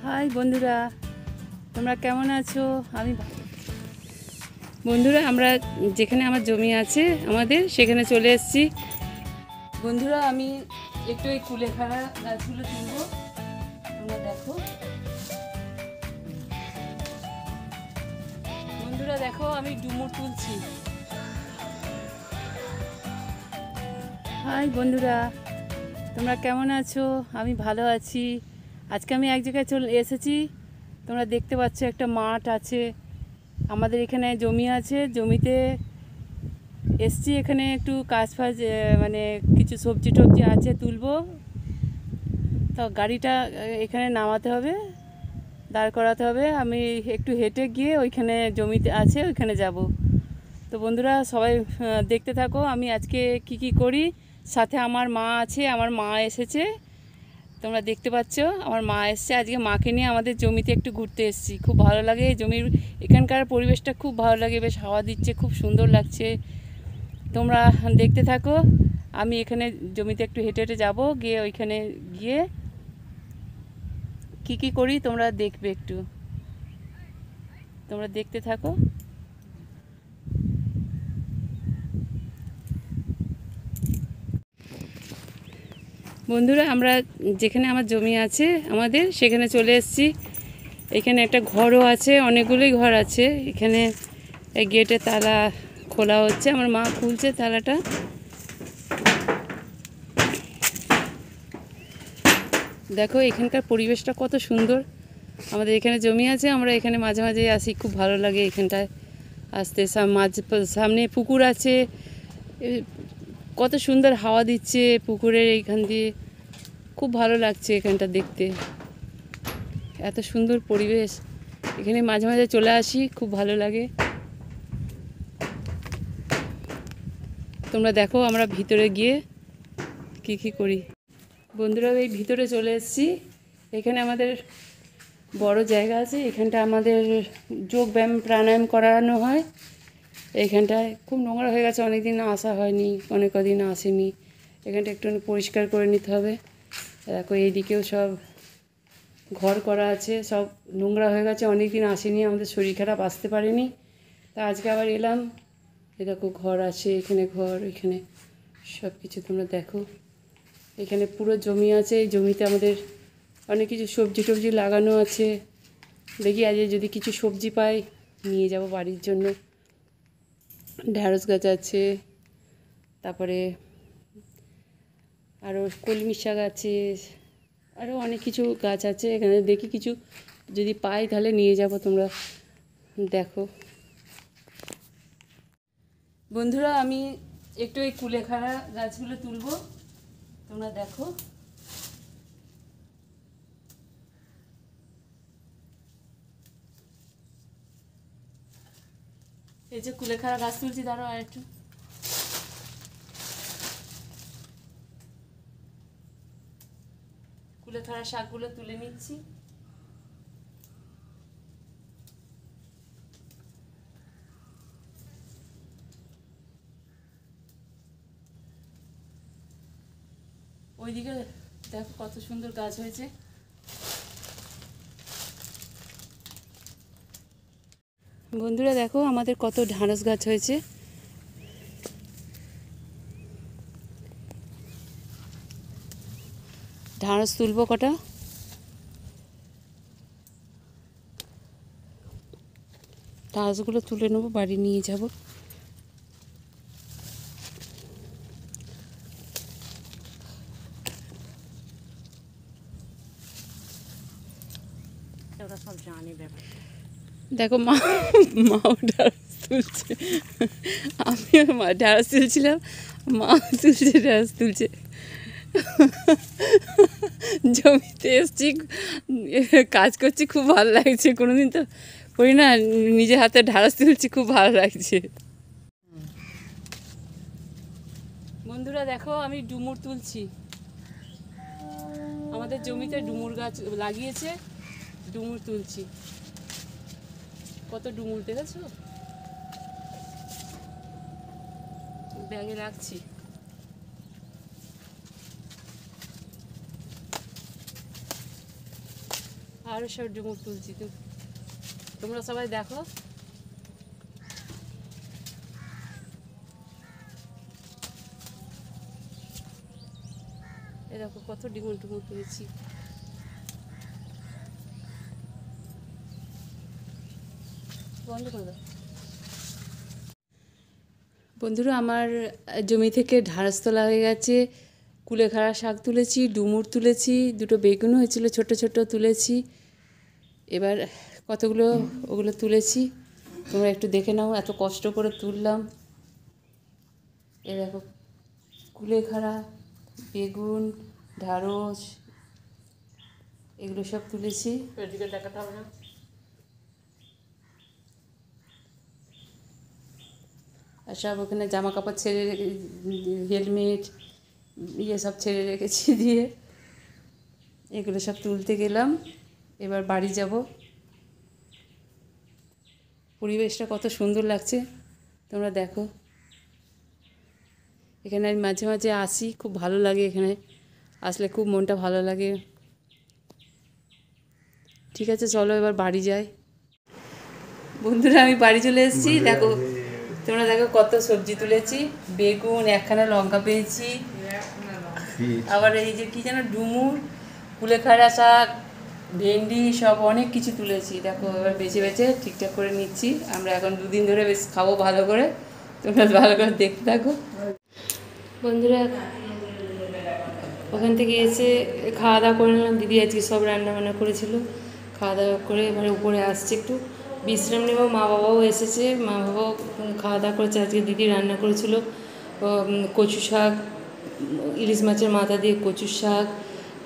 High বন্ধুরা, তোমরা কেমন আছো? আমি বন্ধুরা, আমরা যেখানে আমার জমি আছে আমাদের সেখানে চলে এসেছি। বন্ধুরা, আমি একটু এই কুলেখাড়া গাছগুলো তুলবো, তোমরা দেখো। বন্ধুরা দেখো, আমি ডুমুর তুলছি। হাই বন্ধুরা, তোমরা কেমন আছো? আমি ভালো আছি। আজকে আমি এক জায়গায় চলে এসেছি। তোমরা দেখতে পাচ্ছ একটা মাঠ আছে, আমাদের এখানে জমি আছে। জমিতে এসছি, এখানে একটু কাজ ফাজ মানে কিছু সবজি টবজি আছে, তুলবো। তো গাড়িটা এখানে নামাতে হবে, দাঁড় করাতে হবে। আমি একটু হেঁটে গিয়ে ওইখানে জমিতে আছে ওইখানে যাব। তো বন্ধুরা সবাই দেখতে থাকো আমি আজকে কি করি। সাথে আমার মা আছে, আমার মা এসেছে, তোমরা দেখতে পাচ্ছ আমার মা এসছে। আজকে মাকে নিয়ে আমাদের জমিতে একটু ঘুরতে এসেছি। খুব ভালো লাগে এই জমির, এখানকার পরিবেশটা খুব ভালো লাগে, বেশ হাওয়া দিচ্ছে, খুব সুন্দর লাগছে। তোমরা দেখতে থাকো। আমি এখানে জমিতে একটু হেঁটে হেঁটে যাবো, গিয়ে ওইখানে গিয়ে কি করি তোমরা দেখবে একটু, তোমরা দেখতে থাকো। বন্ধুরা, আমরা যেখানে আমার জমি আছে আমাদের সেখানে চলে এসেছি। এখানে একটা ঘরও আছে, অনেকগুলোই ঘর আছে এখানে। গেটে তালা খোলা হচ্ছে, আমার মা খুলছে তালাটা। দেখো এখানকার পরিবেশটা কত সুন্দর। আমাদের এখানে জমি আছে, আমরা এখানে মাঝে মাঝে আসি, খুব ভালো লাগে এখানটায় আসতে। সামনে পুকুর আছে, কত সুন্দর হাওয়া দিচ্ছে পুকুরের এইখান দিয়ে, খুব ভালো লাগছে এখানটা দেখতে। এত সুন্দর পরিবেশ, এখানে মাঝে মাঝে চলে আসি, খুব ভালো লাগে। তোমরা দেখো আমরা ভিতরে গিয়ে কি করি। বন্ধুরা, এই ভিতরে চলে এসেছি। এখানে আমাদের বড় জায়গা আছে, এখানটা আমাদের যোগ ব্যায়াম প্রাণায়াম করানো হয়। এখানটায় খুব নোংরা হয়ে গেছে, অনেক দিন আসা হয়নি, অনেক কদিন আসেনি। এখানটা একটু পরিষ্কার করে নিতে হবে। দেখো এইদিকেও সব ঘর করা আছে, সব নোংরা হয়ে গেছে, অনেক দিন আসেনি, আমাদের শরীর খারাপ, আসতে পারেনি। তা আজকে আবার এলাম। এ দেখো ঘর আছে, এখানে ঘর, এখানে সব কিছু তোমরা দেখো। এখানে পুরো জমি আছে, এই জমিতে আমাদের অনেক কিছু সবজি টবজি লাগানো আছে। দেখি আজ যদি কিছু সবজি পাই নিয়ে যাব বাড়ির জন্য। ঢ্যাঁড়স গাছ আছে, তারপরে আরও কলমি শাক আছে, আরও অনেক কিছু গাছ আছে এখানে। দেখি কিছু যদি পাই তাহলে নিয়ে যাব, তোমরা দেখো। বন্ধুরা, আমি একটু এই কুলেখাড়া গাছগুলো তুলবো, তোমরা দেখো। এই যে কুলেখাড়া গাছ তুলছি, দাঁড়াও আর একটু। কুলেখাড়া শাকগুলো তুলে নিচ্ছি। ওইদিকে দেখো কত সুন্দর গাছ হয়েছে। বন্ধুরা দেখো আমাদের কত ঢ্যাঁড়স গাছ হয়েছে। ঢ্যাঁড়স তুলবো কটা। ঢ্যাঁড়সগুলো তুলে নেবো, বাড়ি নিয়ে যাব। সব জানি দেখো মাও ঢ্যাঁড়স তুলছে, আমিও ঢ্যাঁড়স তুলছিলাম, মা তুলছে, ঢ্যাঁড়স তুলছে। জমিতে এসছি, কাজ করছি, খুব ভালো লাগছে। কোনোদিন তো করি না, নিজের হাতে ঢ্যাঁড়স তুলছি, খুব ভালো লাগছে। বন্ধুরা দেখো, আমি ডুমুর তুলছি। আমাদের জমিতে ডুমুর গাছ লাগিয়েছে, ডুমুর তুলছি। কত ডুমুর দেখেছো, ব্যাগে রাখছি। আরও সব ডুমুর তুলছি। তোমরা সবাই দেখো। এ দেখো কত ডিমুর ডুমুর তুলেছি। বন্ধ করে দাও। বন্ধুরা, আমার জমি থেকে ঢ্যাঁড়স তোলা হয়ে গেছে, কুলেখাড়া শাক তুলেছি, ডুমুর তুলেছি, দুটো বেগুন হয়েছিল ছোট ছোট তুলেছি। এবার কতগুলো ওগুলো তুলেছি, তোমরা একটু দেখে নাও। এত কষ্ট করে তুললাম। এ দেখো কুলেখাড়া, বেগুন, ঢ্যাঁড়স, এগুলো সব তুলেছি। এদিকে দেখাতে হবে না। আর সব ওখানে জামা কাপড় ছেড়ে রেখে, হেলমেট সব ছেড়ে রেখেছি দিয়ে এগুলো সব তুলতে গেলাম। এবার বাড়ি যাব। পরিবেশটা কত সুন্দর লাগছে তোমরা দেখো। এখানে আমি মাঝে মাঝে আসি, খুব ভালো লাগে। এখানে আসলে খুব মনটা ভালো লাগে। ঠিক আছে, চলো এবার বাড়ি যাই। বন্ধুরা, আমি বাড়ি চলে এসেছি। দেখো তোমরা দেখো কত সবজি তুলেছি। বেগুন, একখানা লঙ্কা পেয়েছি, আবার এই যে কি যেন ডুমুর, কুলেখাড়া শাক, ভেন্ডি, সব অনেক কিছু তুলেছি। দেখো এবার বেছে বেছে ঠিকঠাক করে নিচ্ছি। আমরা এখন দুদিন ধরে বেশ খাবো ভালো করে। তোমরা ভালো করে দেখতে থাকো। বন্ধুরা, ওখান থেকে এসে খাওয়া দাওয়া করে নিলাম। দিদি আজকে সব রান্নাবান্না করেছিল। খাওয়া দাওয়া করে এবারে উপরে আসছে একটু বিশ্রাম নেব। মা বাবাও এসেছে, মা বাবাও খাওয়া দাওয়া করেছে। আজকে দিদি রান্না করেছিল কচু শাক, ইলিশ মাছের মাথা দিয়ে কচু শাক।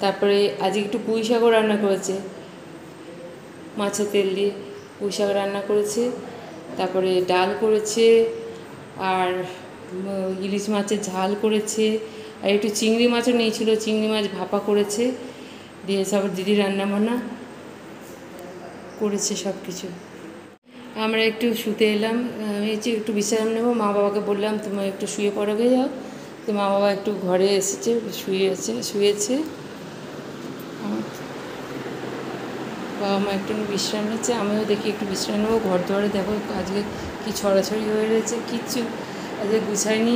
তারপরে আজকে একটু পুঁই শাকও রান্না করেছে, মাছের তেল দিয়ে পুঁই শাক রান্না করেছে। তারপরে ডাল করেছে, আর ইলিশ মাছের ঝাল করেছে, আর একটু চিংড়ি মাছও নিয়েছিল, চিংড়ি মাছ ভাপা করেছে। দিয়ে সব দিদি রান্নাবান্না করেছে সব কিছু। আমরা একটু শুতে এলাম। আমি একটু বিশ্রাম নেব। মা বাবাকে বললাম তুমি একটু শুয়ে পড়ে যাও। তো মা বাবা একটু ঘরে এসেছে, শুয়েছে। আমার বাবা মা একটু বিশ্রাম নিচ্ছে, আমিও দেখি একটু বিশ্রাম নেবো। ঘর দুয়ারে দেখো আজকে কি ছড়াছড়ি হয়ে রয়েছে, কিচ্ছু আজকে গুছাইনি।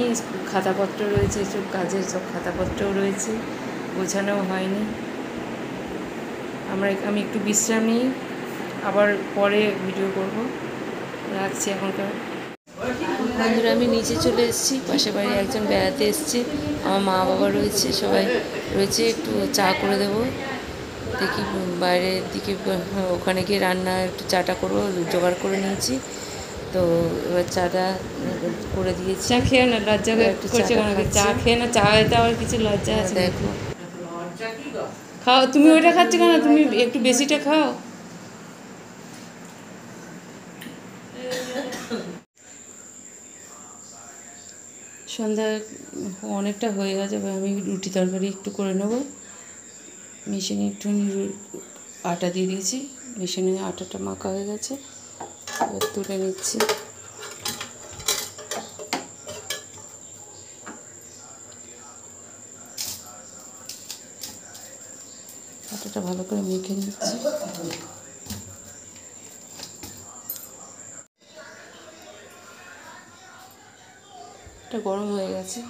খাতাপত্র রয়েছে, সব কাজের সব খাতাপত্রও রয়েছে, গোছানো হয়নি। আমি একটু বিশ্রাম নিই, আবার পরে ভিডিও করব। রাখছি এখনকার। বন্ধুরা, আমি নিচে চলে এসেছি। পাশে বাড়ি একজন বেড়াতে এসছে, আমার মা বাবা রয়েছে, সবাই রয়েছে। একটু চা করে দেবো দেখি বাইরের দিকে, ওখানে গিয়ে রান্না একটু চাটা করবো, জোগাড় করে নিয়েছি। তো এবার চাটা করে দিয়েছি। চা খেয়ে না, লজ্জা করছে কেন? চা খেয়ে না, চা এতে আবার কিছু লজ্জা আছে? দেখো খাও, তুমি ওইটা খাচ্ছ কেন? তুমি একটু বেশিটা খাও। সন্ধ্যা অনেকটা হয়ে গেছে, আমি রুটি তরকারি একটু করে নেব। মেশিনে একটুখানি আটা দিয়ে দিয়েছি, মেশিনে আটাটা মাখা হয়ে গেছে, এবার তুলে নিচ্ছি। আটাটা ভালো করে মেখে নিচ্ছি। এটা গরম হয়ে গেছে।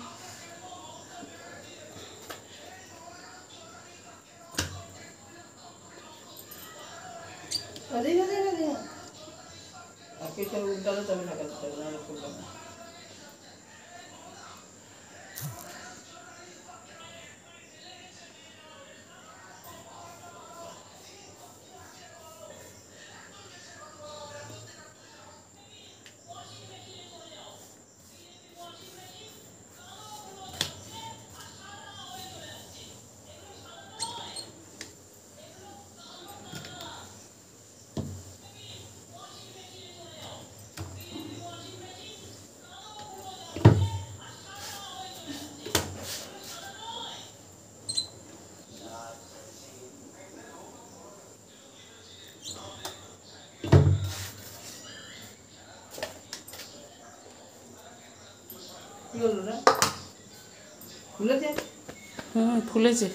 ফুলেছে।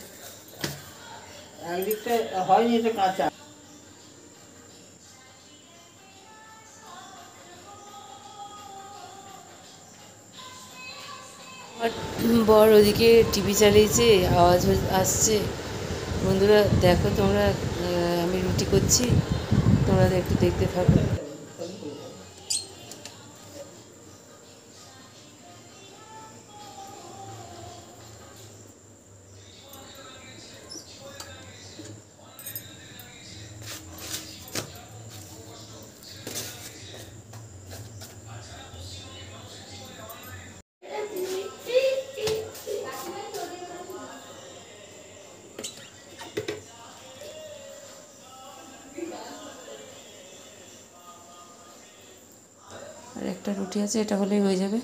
একদিকটা হয়নি, এটা কাঁচা। বর ওদিকে টিভি চালিয়েছে, আওয়াজ আসছে। বন্ধুরা দেখো তোমরা, আমি রুটি করছি, তোমরা একটু দেখতে থাকো। আর একটা রুটি আছে, এটা হলেই হয়ে যাবে।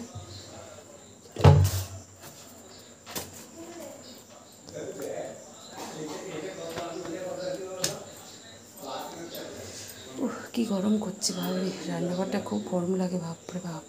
কি গরম করছে ভাবি, রান্নাঘরটা খুব গরম লাগে, বাপরে বাপ।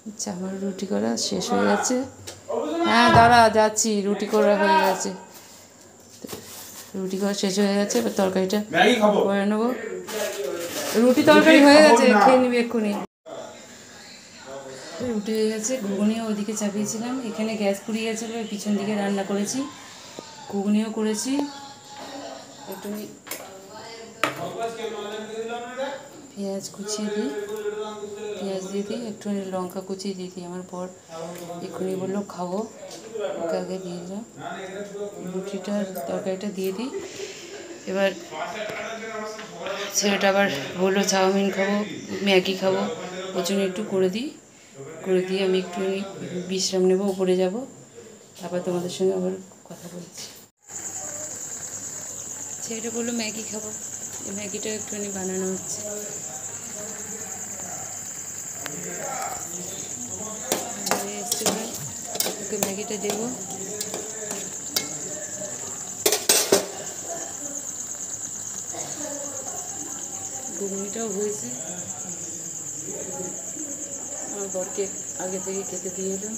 আচ্ছা, আমার রুটি করা শেষ হয়ে গেছে। হ্যাঁ দাঁড়া, যাচ্ছি, রুটি করা হয়ে গেছে, রুটি করা শেষ হয়ে গেছে। এবার তরকারিটা করে নেবো। রুটি তরকারি হয়ে গেছে, খেয়ে নিবি এক্ষুনি। রুটি হয়ে গেছে, ঘুগনিও ওইদিকে চাপিয়েছিলাম, এখানে গ্যাস পুড়িয়ে গেছিলো, পিছন দিকে রান্না করেছি, ঘুগনিও করেছি। একটু পেঁয়াজ কুচিয়ে দিই, পেঁয়াজ দিয়ে দিই, একটুখানি লঙ্কা কুচিয়ে দিয়ে দিই। আমার পর এক্ষুনি বললো খাবো, ওকে আগে দিয়ে দিলাম। রুটিটা তরকারিটা দিয়ে দিই। এবার ছেলেটা আবার বললো চাউমিন খাবো, ম্যাগি খাবো, ওর জন্য একটু করে দিই। করে দিয়ে আমি একটুখানি বিশ্রাম নেবো, উপরে যাব, তারপর তোমাদের সঙ্গে আবার কথা বলছি। ছেলেটা বললো ম্যাগি খাবো, এই ম্যাগিটা একটুখানি বানানো হচ্ছে। এসছে ভাই, ওকে ম্যাগিটা দেবো। ঘুগনিটাও হয়েছে, আমার বরকে আগে থেকে খেতে দিয়ে এলাম।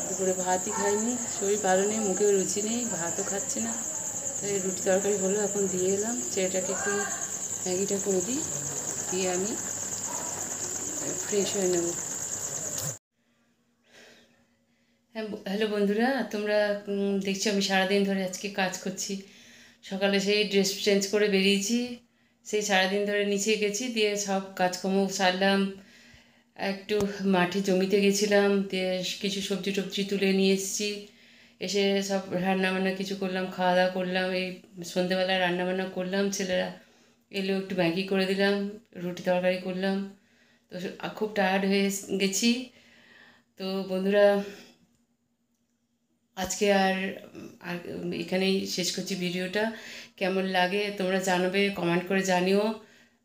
দুপুরে ভাতই খাইনি, শরীর ভালো নেই, মুখেও রুচি নেই, ভাতও খাচ্ছে না, তাই রুটি তরকারি হলো, এখন দিয়ে এলাম। ছেলেটাকে একটু ম্যাগিটা করে দিই, দিয়ে আমি ফ্রেশ হয়ে নেব। হ্যাঁ হ্যালো বন্ধুরা, তোমরা দেখছো আমি সারাদিন ধরে আজকে কাজ করছি। সকালে সেই ড্রেস চেঞ্জ করে বেরিয়েছি, সেই সারাদিন ধরে নিচে গেছি, দিয়ে সব কাজকর্ম সারলাম। একটু মাঠে জমিতে গেছিলাম, দিয়ে কিছু সবজি টবজি তুলে নিয়ে এসেছি। এসে সব রান্নাবান্না কিছু করলাম, খাওয়া দাওয়া করলাম। এই সন্ধেবেলা রান্নাবান্না করলাম, ছেলেরা এলো, একটু ম্যাগি করে দিলাম, রুটি তরকারি করলাম। তো খুব টায়ার্ড হয়ে গেছি। তো বন্ধুরা আজকে আর এখানেই শেষ করছি ভিডিওটা। কেমন লাগে তোমরা জানাবে, কমেন্ট করে জানিও,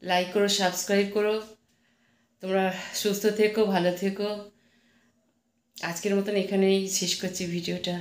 লাইক করো, সাবস্ক্রাইব করো। তোমরা সুস্থ থেকো, ভালো থেকো। আজকের মতন এখানেই শেষ করছি ভিডিওটা।